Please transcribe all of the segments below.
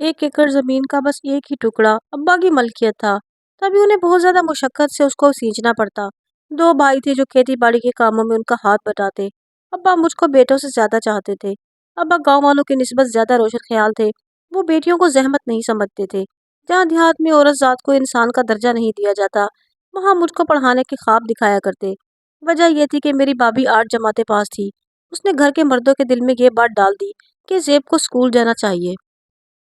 1 एकड़ ज़मीन का बस एक ही टुकड़ा अब्बा की मलकियत था। तभी उन्हें बहुत ज़्यादा मुशक्क़त से उसको सींचना पड़ता। 2 भाई थे जो खेती-बाड़ी के कामों में उनका हाथ बटाते। अब्बा मुझको बेटों से ज़्यादा चाहते थे। अब्बा गाँव वालों की निस्बत ज़्यादा रोशन ख़्याल थे। वो बेटियों को ज़हमत नहीं समझते थे। जहाँ देहात में औरत ज़ात को इंसान का दर्जा नहीं दिया जाता, वहाँ मुझको पढ़ाने के ख्वाब दिखाया करते। वजह ये थी कि मेरी भाभी 8 जमातें पास थी। उसने घर के मर्दों के दिल में ये बात डाल दी कि ज़ेब को स्कूल जाना चाहिए।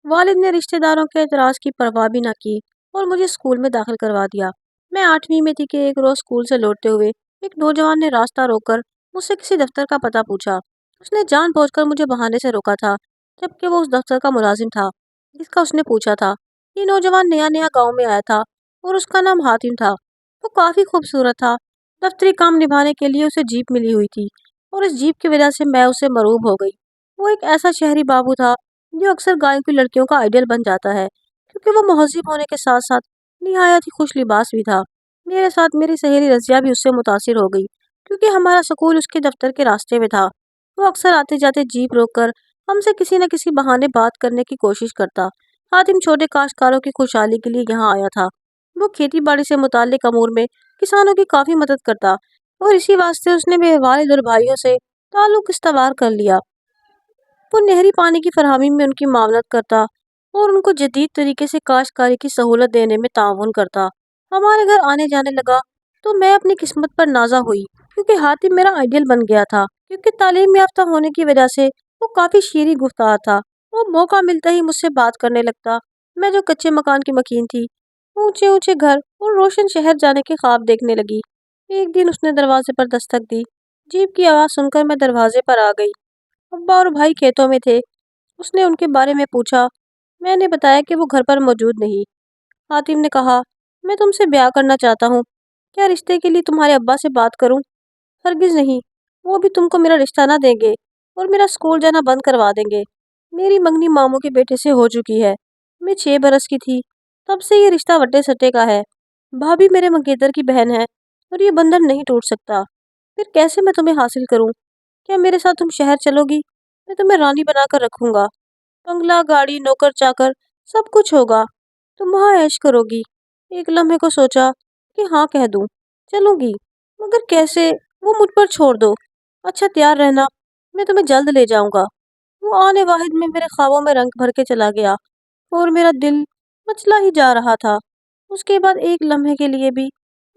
वालिद ने रिश्तेदारों के एतराज़ की परवाह भी न की और मुझे स्कूल में दाखिल करवा दिया। मैं 8वीं में थी कि एक रोज़ स्कूल से लौटते हुए एक नौजवान ने रास्ता रोककर मुझसे किसी दफ्तर का पता पूछा। उसने जानबूझकर मुझे बहाने से रोका था, जबकि वो उस दफ्तर का मुलाजिम था जिसका उसने पूछा था। ये नौजवान नया नया गाँव में आया था और उसका नाम हातिम था। वो काफ़ी खूबसूरत था। दफ्तरी काम निभाने के लिए उसे जीप मिली हुई थी और इस जीप की वजह से मैं उससे मरूब हो गई। वो एक ऐसा शहरी बाबू था जो अक्सर गाँव की लड़कियों का आइडियल बन जाता है, क्योंकि वो महज़िब होने के साथ साथ निहायत ही खुश लिबास भी था। मेरे साथ मेरी सहेली रज़िया भी उससे मुतासिर हो गई, क्योंकि हमारा स्कूल उसके दफ्तर के रास्ते में था। वो अक्सर आते जाते जीप रोककर हमसे किसी न किसी बहाने बात करने की कोशिश करता। हातिम छोटे काश्तकारों की खुशहाली के लिए यहाँ आया था। वो खेती बाड़ी से मुताल्लिक अमूर में किसानों की काफ़ी मदद करता और इसी वास्ते उसने मेरे वालिद और भाइयों से ताल्लुक़ इस्तवार कर लिया। वो नहरी पानी की फरहमी में उनकी मावनत करता और उनको जदीद तरीके से काश्तकारी की सहूलत देने में ताउन करता। हमारे घर आने जाने लगा तो मैं अपनी किस्मत पर नाज़ा हुई, क्योंकि हातिम मेरा आइडियल बन गया था। क्योंकि तालीम याफ्ता होने की वजह से वो काफ़ी शीरी गुफ्तार था। वो मौका मिलता ही मुझसे बात करने लगता। मैं जो कच्चे मकान की मकीन थी, ऊंचे ऊंचे घर और रोशन शहर जाने के ख्वाब देखने लगी। एक दिन उसने दरवाजे पर दस्तक दी। जीप की आवाज़ सुनकर मैं दरवाजे पर आ गई। अब्बा और भाई खेतों में थे। उसने उनके बारे में पूछा। मैंने बताया कि वो घर पर मौजूद नहीं। हातिम ने कहा, मैं तुमसे ब्याह करना चाहता हूँ। क्या रिश्ते के लिए तुम्हारे अब्बा से बात करूँ? हरगिज़ नहीं। वो भी तुमको मेरा रिश्ता ना देंगे और मेरा स्कूल जाना बंद करवा देंगे। मेरी मंगनी मामू के बेटे से हो चुकी है। मैं 6 बरस की थी, तब से ये रिश्ता वट्टे सट्टे का है। भाभी मेरे मंगेतर की बहन है और ये बंधन नहीं टूट सकता। फिर कैसे मैं तुम्हें हासिल करूँ? क्या मेरे साथ तुम शहर चलोगी? मैं तुम्हें रानी बनाकर रखूंगा। बंगला, गाड़ी, नौकर चाकर सब कुछ होगा। तुम वहाँ ऐश करोगी। एक लम्हे को सोचा कि हाँ कह दूं, चलूंगी, मगर कैसे? वो मुझ पर छोड़ दो। अच्छा तैयार रहना, मैं तुम्हें जल्द ले जाऊंगा। वो आने वाहिद में मेरे ख्वाबों में रंग भर के चला गया और मेरा दिल मचला ही जा रहा था। उसके बाद एक लम्हे के लिए भी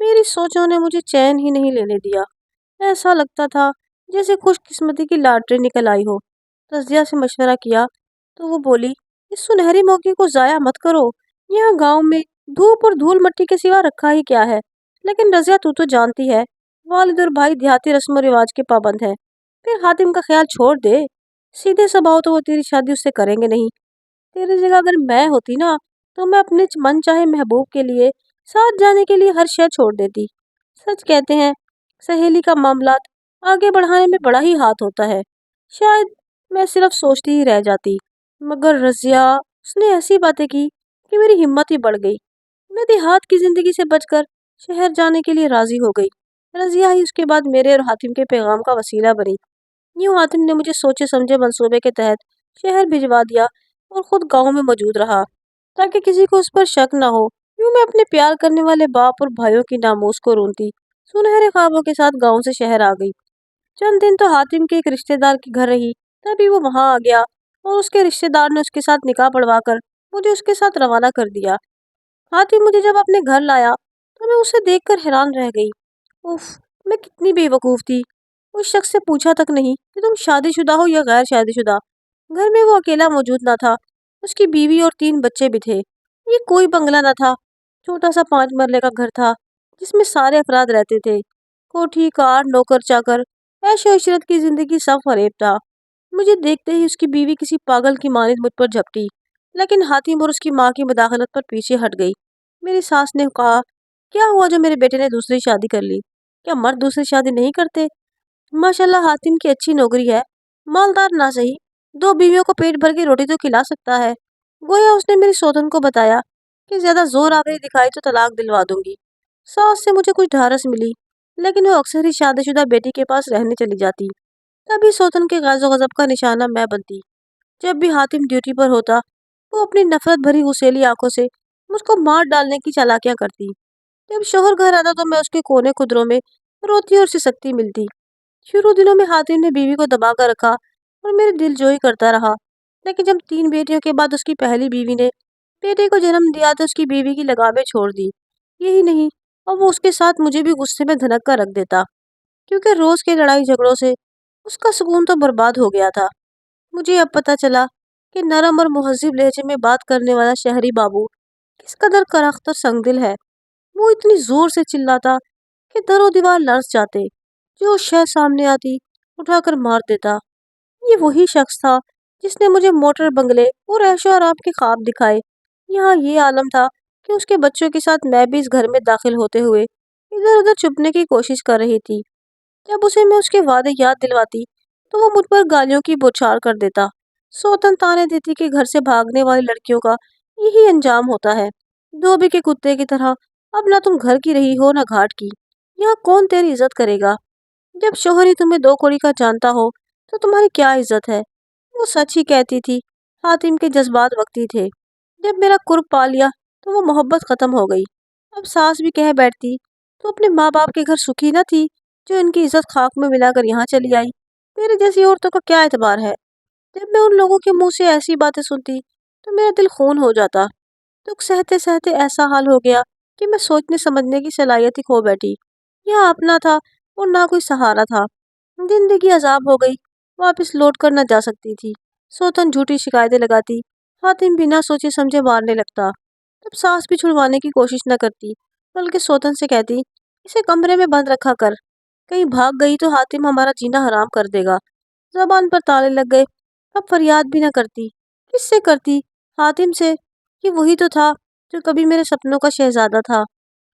मेरी सोचों ने मुझे चैन ही नहीं लेने दिया। ऐसा लगता था जैसे खुशकिस्मती की लॉटरी निकल आई हो। रज़िया से मशवरा किया तो वो बोली, इस सुनहरी मौके को ज़ाया मत करो। यहाँ गांव में धूप और धूल मट्टी के सिवा रखा ही क्या है। लेकिन रज़िया तू तो जानती है, वालिद और भाई देहाती रस्म व रिवाज के पाबंद हैं। फिर हातिम का ख्याल छोड़ दे। सीधे स्वभाव तो वो तेरी शादी उससे करेंगे नहीं। तेरी जगह अगर मैं होती ना, तो मैं अपने मन चाहे महबूब के लिए साथ जाने के लिए हर शय छोड़ देती। सच कहते हैं, सहेली का मामलात आगे बढ़ाने में बड़ा ही हाथ होता है। शायद मैं सिर्फ सोचती ही रह जाती, मगर रज़िया, उसने ऐसी बातें की कि मेरी हिम्मत ही बढ़ गई। मैं देहात की जिंदगी से बचकर शहर जाने के लिए राजी हो गई। रज़िया ही उसके बाद मेरे और हातिम के पैगाम का वसीला बनी। यूं हातिम ने मुझे सोचे समझे मंसूबे के तहत शहर भिजवा दिया और खुद गांव में मौजूद रहा, ताकि किसी को उस पर शक न हो। यूं मैं अपने प्यार करने वाले बाप और भाइयों की नामोज को रोनती सुनहरे ख्वाबों के साथ गांव से शहर आ गई। चंद दिन तो हातिम के एक रिश्तेदार के घर रही, तभी वो वहां आ गया और उसके रिश्तेदार ने उसके साथ निकाह पढ़वाकर मुझे उसके साथ रवाना कर दिया। हातिम मुझे जब अपने घर लाया तो मैं उसे देखकर हैरान रह गई। उफ, मैं कितनी बेवकूफ़ थी। उस शख्स से पूछा तक नहीं कि तुम शादीशुदा हो या गैर शादीशुदा। घर में वो अकेला मौजूद ना था। उसकी बीवी और 3 बच्चे भी थे। ये कोई बंगला ना था, छोटा सा 5 मरले का घर था जिसमें सारे अफराद रहते थे। कोठी, कार, नौकर चाकर, ऐशो इशरत की जिंदगी सब फरेब था। मुझे देखते ही उसकी बीवी किसी पागल की मानिंद मुझ पर झपटी, लेकिन हातिम और उसकी माँ की मुदाखलत पर पीछे हट गई। मेरी सास ने कहा, क्या हुआ जो मेरे बेटे ने दूसरी शादी कर ली? क्या मर्द दूसरी शादी नहीं करते? माशाल्लाह हातिम की अच्छी नौकरी है। मालदार ना सही, 2 बीवियों को पेट भर के रोटी तो खिला सकता है। गोया उसने मेरी सौतन को बताया कि ज्यादा जोर आवरी दिखाई तो तलाक दिलवा दूंगी। सास से मुझे कुछ ढारस मिली, लेकिन वो अक्सर ही शादीशुदा बेटी के पास रहने चली जाती। तभी सौतन के गाज़ो गज़ब का निशाना मैं बनती। जब भी हातिम ड्यूटी पर होता वो अपनी नफरत भरी गुस्सैली आंखों से मुझको मार डालने की चालाकियां करती। जब शौहर घर आता तो मैं उसके कोने कुदरों में रोती और सिसकती मिलती। शुरू दिनों में हातिम ने बीवी को दबा कर रखा और मेरे दिल जो ही करता रहा। लेकिन जब 3 बेटियों के बाद उसकी पहली बीवी ने बेटे को जन्म दिया तो उसकी बीवी की लगामें छोड़ दी। यही नहीं, और वो उसके साथ मुझे भी गुस्से में धनक कर रख देता, क्योंकि रोज के लड़ाई झगड़ों से उसका सुकून तो बर्बाद हो गया था। मुझे अब पता चला कि नरम और मुहज्जिब लहजे में बात करने वाला शहरी बाबू किस कदर करख्त और संगदिल है। वो इतनी जोर से चिल्लाता कि दरो दीवार लर्ज जाते। जो शह सामने आती उठाकर मार देता। ये वही शख्स था जिसने मुझे मोटर बंगले और ऐशो आराम के ख्वाब दिखाए। यहाँ ये आलम था कि उसके बच्चों के साथ मैं भी इस घर में दाखिल होते हुए इधर उधर छुपने की कोशिश कर रही थी। जब उसे मैं उसके वादे याद दिलवाती तो वो मुझ पर गालियों की बौछार कर देता। सौतन ताने देती कि घर से भागने वाली लड़कियों का यही अंजाम होता है, धोबी के कुत्ते की तरह। अब ना तुम घर की रही हो ना घाट की, यहाँ कौन तेरी इज्जत करेगा? जब शोहर ही तुम्हें दो कौड़ी का जानता हो तो तुम्हारी क्या इज्जत है? वो सच ही कहती थी। हातिम के जज्बात वक्ती थे। जब मेरा कुर्ब पा लिया तो वो मोहब्बत खत्म हो गई। अब सास भी कह बैठती तो अपने माँ बाप के घर सुखी न थी, जो इनकी इज्जत खाक में मिलाकर यहाँ चली आई। तेरे जैसी औरतों का क्या एतबार है? जब मैं उन लोगों के मुंह से ऐसी बातें सुनती तो मेरा दिल खून हो जाता। दुख सहते सहते ऐसा हाल हो गया कि मैं सोचने समझने की सलाहियत ही खो बैठी। यहाँ अपना था और ना कोई सहारा था। जिंदगी अजाब हो गई, वापस लौट कर न जा सकती थी। सोतन झूठी शिकायतें लगाती, हातिम बिना सोचे समझे मारने लगता। तब सास भी छुड़वाने की कोशिश न करती, बल्कि सोतन से कहती, इसे कमरे में बंद रखा कर, कहीं भाग गई तो हातिम हमारा जीना हराम कर देगा। जबान पर ताले लग गए। अब फरियाद भी न करती। किससे करती? हातिम से। कि वही तो था जो कभी मेरे सपनों का शहजादा था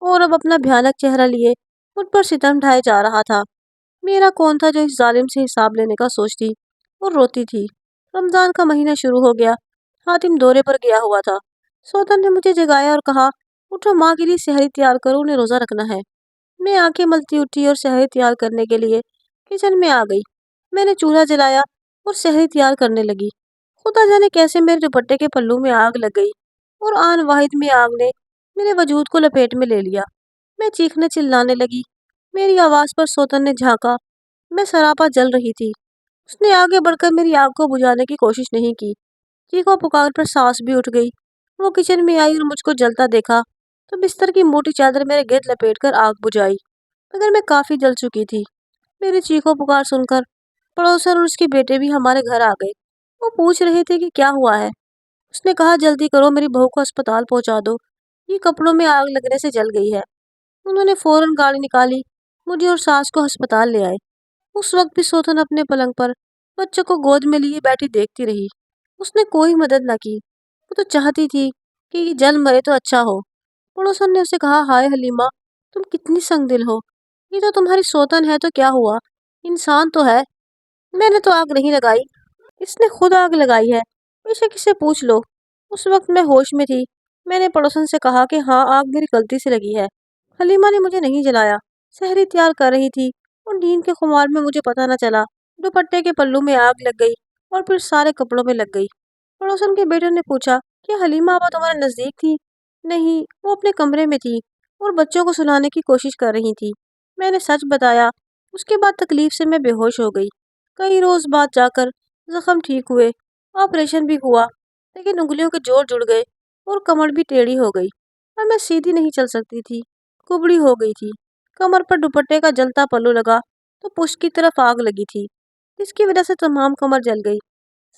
और अब अपना भयानक चेहरा लिए मुझ पर सितम ढाए जा रहा था। मेरा कौन था जो इस जालिम से हिसाब लेने का सोचती और रोती थी। रमजान का महीना शुरू हो गया। हातिम दौरे पर गया हुआ था। सोतन ने मुझे जगाया और कहा, उठो, माँ के लिए सहरी तैयार करो, उन्हें रोजा रखना है। मैं आंखें मलती उठी और सहरी तैयार करने के लिए किचन में आ गई। मैंने चूल्हा जलाया और सहरी तैयार करने लगी। खुदा जाने कैसे मेरे दुपट्टे के पल्लू में आग लग गई और आन वाहिद में आग ने मेरे वजूद को लपेट में ले लिया। मैं चीखने चिल्लाने लगी। मेरी आवाज पर सोतन ने झांका। मैं सरापा जल रही थी। उसने आगे बढ़कर मेरी आग को बुझाने की कोशिश नहीं की। चीखों पुकार पर सांस भी उठ गई। वो किचन में आई और मुझको जलता देखा तो बिस्तर की मोटी चादर मेरे गिर्द लपेट कर आग बुझाई, मगर मैं काफी जल चुकी थी। मेरी चीखों पुकार सुनकर पड़ोसन और उसके बेटे भी हमारे घर आ गए। वो पूछ रहे थे कि क्या हुआ है। उसने कहा, जल्दी करो, मेरी बहू को अस्पताल पहुंचा दो, ये कपड़ों में आग लगने से जल गई है। उन्होंने फौरन गाड़ी निकाली, मुझे और सास को अस्पताल ले आए। उस वक्त भी सोतन अपने पलंग पर बच्चों को गोद में लिए बैठी देखती रही। उसने कोई मदद न की। वो तो चाहती थी कि ये जल मरे तो अच्छा हो। पड़ोसन ने उसे कहा, हाय हलीमा, तुम कितनी संगदिल हो। ये तो तुम्हारी सोतन है तो क्या हुआ, इंसान तो है। मैंने तो आग नहीं लगाई, इसने खुद आग लगाई है, बेशक इसे पूछ लो। उस वक्त मैं होश में थी। मैंने पड़ोसन से कहा कि हाँ, आग मेरी गलती से लगी है। हलीमा ने मुझे नहीं जलाया, सहरी तैयार कर रही थी और नींद के खुमार में मुझे पता न चला दुपट्टे के पल्लू में आग लग गई और फिर सारे कपड़ों में लग गई। पड़ोसन के बेटे ने पूछा, क्या हलीमा आपा तुम्हारे नजदीक थी? नहीं, वो अपने कमरे में थी और बच्चों को सुलाने की कोशिश कर रही थी। मैंने सच बताया। उसके बाद तकलीफ से मैं बेहोश हो गई। कई रोज बाद जाकर जख्म ठीक हुए, ऑपरेशन भी हुआ, लेकिन उंगलियों के जोड़ जुड़ गए और कमर भी टेढ़ी हो गई और मैं सीधी नहीं चल सकती थी, कुबड़ी हो गई थी। कमर पर दुपट्टे का जलता पल्लू लगा तो पुष्ट की तरफ आग लगी थी, जिसकी वजह से तमाम कमर जल गई।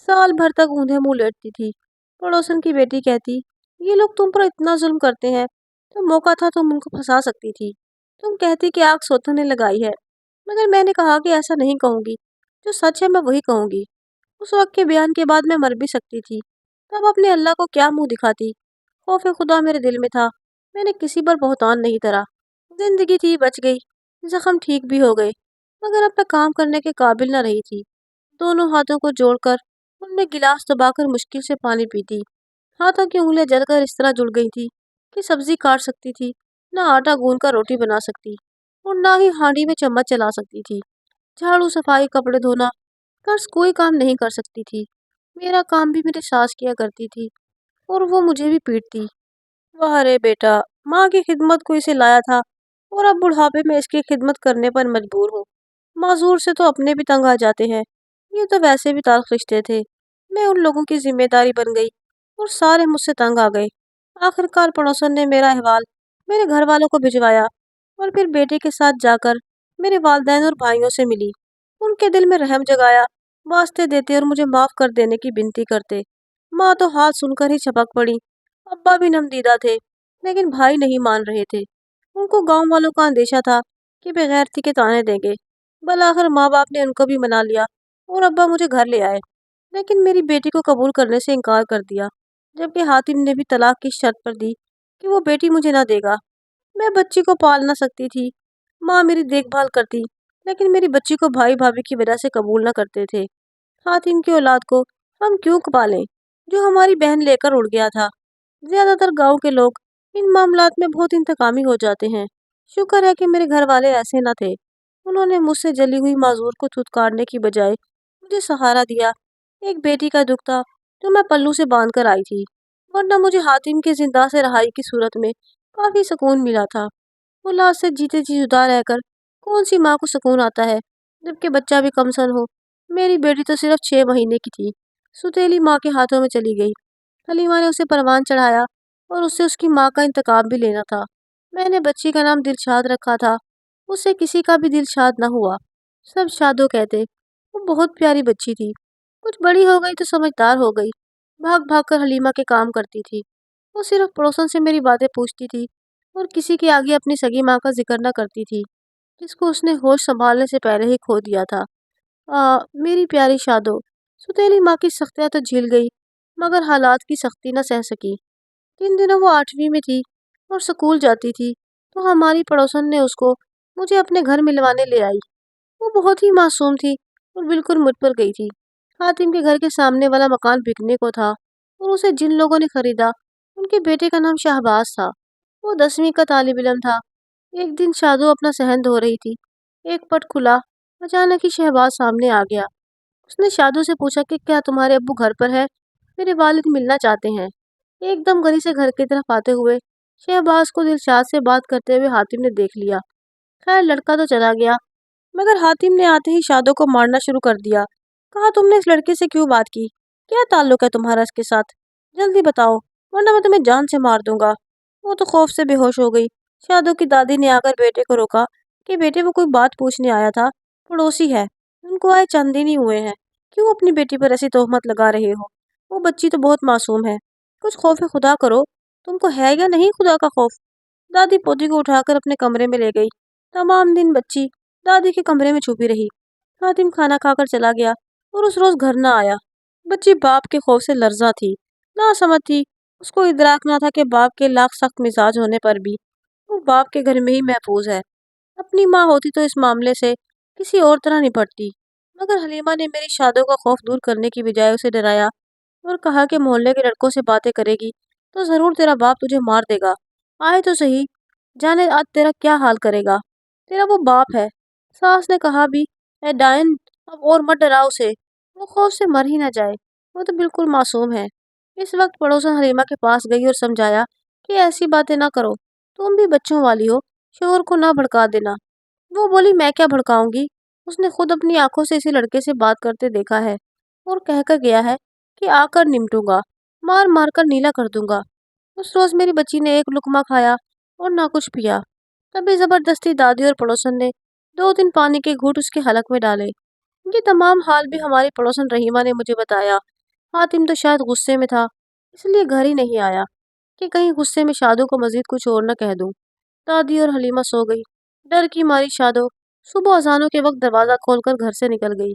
साल भर तक ऊंधे मुंह लेटती थी। पड़ोसन की बेटी कहती, ये लोग तुम पर इतना जुल्म करते हैं, तो मौका था तुम उनको फंसा सकती थी। तुम कहती कि आग सोतन ने लगाई है, मगर मैंने कहा कि ऐसा नहीं कहूंगी, जो सच है मैं वही कहूंगी। उस वक्त के बयान के बाद मैं मर भी सकती थी। तब अपने अल्लाह को क्या मुंह दिखाती? खौफ खुदा मेरे दिल में था। मैंने किसी पर बहतान नहीं करा। जिंदगी थी, बच गई। जख्म ठीक भी हो गए, मगर अब मैं काम करने के काबिल न रही थी। दोनों हाथों को जोड़कर उनमें गिलास दबाकर मुश्किल से पानी पीती। हाथों की उंगलियां जलकर इस तरह जुड़ गई थी कि सब्जी काट सकती थी, न आटा गूंद कर रोटी बना सकती और ना ही हांडी में चम्मच चला सकती थी। झाड़ू, सफाई, कपड़े धोना, कर्ज कोई काम नहीं कर सकती थी। मेरा काम भी मेरी सास किया करती थी। और वो मुझे भी पीटती। वाह रे बेटा, माँ की खिदमत को इसे लाया था और अब बुढ़ापे में इसकी खिदमत करने पर मजबूर हूँ। माजूर से तो अपने भी तंग आ जाते हैं। ये तो वैसे भी ताल्लुक रिश्ते थे। मैं उन लोगों की जिम्मेदारी बन गई और सारे मुझसे तंग आ गए। आखिरकार पड़ोसन ने मेरा अहवाल मेरे घर वालों को भिजवाया और फिर बेटे के साथ जाकर मेरे वालिदैन और भाइयों से मिली। उनके दिल में रहम जगाया, वास्ते देते और मुझे माफ कर देने की विनती करते। माँ तो हाथ सुनकर ही छपक पड़ी। अब्बा भी नमदीदा थे, लेकिन भाई नहीं मान रहे थे। उनको गांव वालों का अंदेशा था कि बेगैरती के ताने देंगे। बल आखिर माँ बाप ने उनको भी मना लिया और अब्बा मुझे घर ले आए, लेकिन मेरी बेटी को कबूल करने से इनकार कर दिया, जबकि हातिम ने भी तलाक की शर्त पर दी कि वो बेटी मुझे ना देगा। मैं बच्ची को पाल ना सकती थी। माँ मेरी देखभाल करती, लेकिन मेरी बच्ची को भाई भाभी की वजह से कबूल ना करते थे। हातिम की औलाद को हम क्यों पालें, जो हमारी बहन लेकर उड़ गया था। ज्यादातर गांव के लोग इन मामलात में बहुत इंतकामी हो जाते हैं। शुक्र है कि मेरे घर वाले ऐसे न थे। उन्होंने मुझसे जली हुई माजूर को धुतकारने की बजाय मुझे सहारा दिया। एक बेटी का दुख था जो मैं पल्लू से बांध कर आई थी, वरना मुझे हातिम की जिंदा से रहाई की सूरत में काफी सुकून मिला था। औलाद से जीते जी जुदा रहकर कौन सी माँ को सुकून आता है, जबकि बच्चा भी कमसन हो। मेरी बेटी तो सिर्फ 6 महीने की थी, सुतेली माँ के हाथों में चली गई। हलीमा ने उसे परवान चढ़ाया और उससे उसकी माँ का इंतकाम भी लेना था। मैंने बच्ची का नाम दिलशाद रखा था। उससे किसी का भी दिल शाद न हुआ। सब शादो कहते। वो बहुत प्यारी बच्ची थी। कुछ बड़ी हो गई तो समझदार हो गई। भाग भाग कर हलीमा के काम करती थी। वो सिर्फ पड़ोसन से मेरी बातें पूछती थी और किसी के आगे अपनी सगी माँ का जिक्र न करती थी, जिसको उसने होश संभालने से पहले ही खो दिया था। मेरी प्यारी शादो। सुतेली माँ की सख्तियाँ तो झेल गई, मगर हालात की सख्ती न सह सकी। जिन दिनों वो 8वीं में थी और स्कूल जाती थी, तो हमारी पड़ोसन ने उसको मुझे अपने घर मिलवाने ले आई। वो बहुत ही मासूम थी और बिल्कुल मुझ पर गई थी। हातिम के घर के सामने वाला मकान बिकने को था और उसे जिन लोगों ने खरीदा, उनके बेटे का नाम शहबाज था। वो 10वीं का तालिब इल्म था। एक दिन शादो अपना सहन धो रही थी। एक पट खुला। अचानक ही शहबाज सामने आ गया। उसने शादो से पूछा कि क्या तुम्हारे अब्बू घर पर है? मेरे वालिद मिलना चाहते हैं। एकदम गली से घर की तरफ आते हुए शहबाज को दिलशाद से बात करते हुए हातिम ने देख लिया। खैर लड़का तो चला गया, मगर हातिम ने आते ही शादो को मारना शुरू कर दिया। कहा, तुमने इस लड़के से क्यों बात की? क्या ताल्लुक है तुम्हारा इसके साथ? जल्दी बताओ, वरना मैं तुम्हें जान से मार दूंगा। वो तो खौफ से बेहोश हो गई। शादो की दादी ने आकर बेटे को रोका कि बेटे वो कोई बात पूछने आया था, पड़ोसी है, उनको आए चंद दिन ही हुए हैं, क्यों अपनी बेटी पर ऐसी तोहमत लगा रहे हो? वो बच्ची तो बहुत मासूम है, कुछ खौफ खुदा करो। तुमको है या नहीं खुदा का खौफ? दादी पोती को उठाकर अपने कमरे में ले गई। तमाम दिन बच्ची दादी के कमरे में छुपी रही। हातिम खाना खाकर चला गया और उस रोज घर न आया। बच्ची बाप के खौफ से लर्जा थी, ना समझ थी। उसको इदराक ना था कि बाप के लाख सख्त मिजाज होने पर भी वो बाप के घर में ही महफूज है। अपनी माँ होती तो इस मामले से किसी और तरह निपटती, मगर हलीमा ने मेरी शादों का खौफ दूर करने की बजाय उसे डराया और कहा कि मोहल्ले के लड़कों से बातें करेगी तो जरूर तेरा बाप तुझे मार देगा। आए तो सही, जाने आज तेरा क्या हाल करेगा। तेरा वो बाप है। सास ने कहा भी, ए डायन, अब और मत डराओ उसे, वो खौफ से मर ही ना जाए, वो तो बिल्कुल मासूम है। इस वक्त पड़ोसन हलीमा के पास गई और समझाया कि ऐसी बातें ना करो, तुम भी बच्चों वाली हो, शोहर को ना भड़का देना। वो बोली, मैं क्या भड़काऊंगी, उसने खुद अपनी आंखों से इसी लड़के से बात करते देखा है और कहकर गया है कि आकर निमटूंगा, मार मार कर नीला कर दूंगा। उस रोज मेरी बच्ची ने एक लुकमा खाया और ना कुछ पिया। तभी जबरदस्ती दादी और पड़ोसन ने 2 दिन पानी के घूंट उसके हलक में डाले। ये तमाम हाल भी हमारी पड़ोसन रहीमा ने मुझे बताया। हातिम तो शायद गुस्से में था, इसलिए घर ही नहीं आया कि कहीं गुस्से में शादू को मजीद कुछ और न कह दूं। दादी और हलीमा सो गई। डर की मारी शादो सुबह अजानों के वक्त दरवाजा खोलकर घर से निकल गई।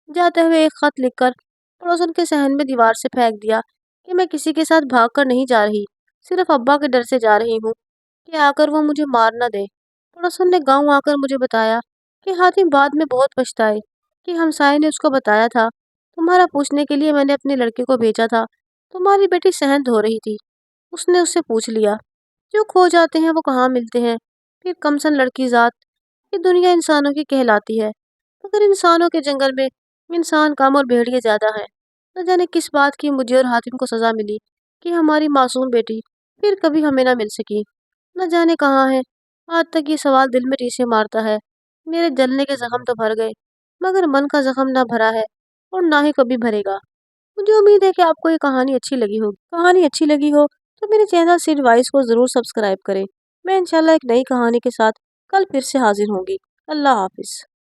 जाते हुए एक खत लिखकर पड़ोसन के सहन में दीवार से फेंक दिया कि मैं किसी के साथ भाग कर नहीं जा रही, सिर्फ अब्बा के डर से जा रही हूँ कि आकर वो मुझे मार न दे। पड़ोसन ने गांव आकर मुझे बताया कि हातिम बाद में बहुत पछताए कि हमसाये ने उसको बताया था, तुम्हारा पूछने के लिए मैंने अपने लड़के को भेजा था, तुम्हारी बेटी सहन धो रही थी, उसने उससे पूछ लिया। जो खो जाते हैं वो कहाँ मिलते हैं। फिर कमसन लड़की जात, ये दुनिया इंसानों की कहलाती है, मगर इंसानों के जंगल में इंसान कम और भेड़िए ज्यादा हैं। न जाने किस बात की मुझे और हातिम को सजा मिली। کہ ہماری معصوم بیٹی پھر کبھی ہمیں نہ مل سکی، نہ جانے کہاں ہے۔ آج تک یہ سوال دل میں ریشے مارتا ہے۔ میرے جلنے کے زخم تو بھر گئے، مگر من کا زخم نہ بھرا ہے اور نہ ہی کبھی بھرے گا۔ مجھے امید ہے کہ آپ کو یہ کہانی اچھی لگی ہوگی۔ کہانی اچھی لگی ہو تو میرے چینل سیڈ وائس کو ضرور سبسکرائب کریں۔ میں انشاءاللہ ایک نئی کہانی کے ساتھ کل پھر سے حاضر ہوں گی۔ اللہ حافظ۔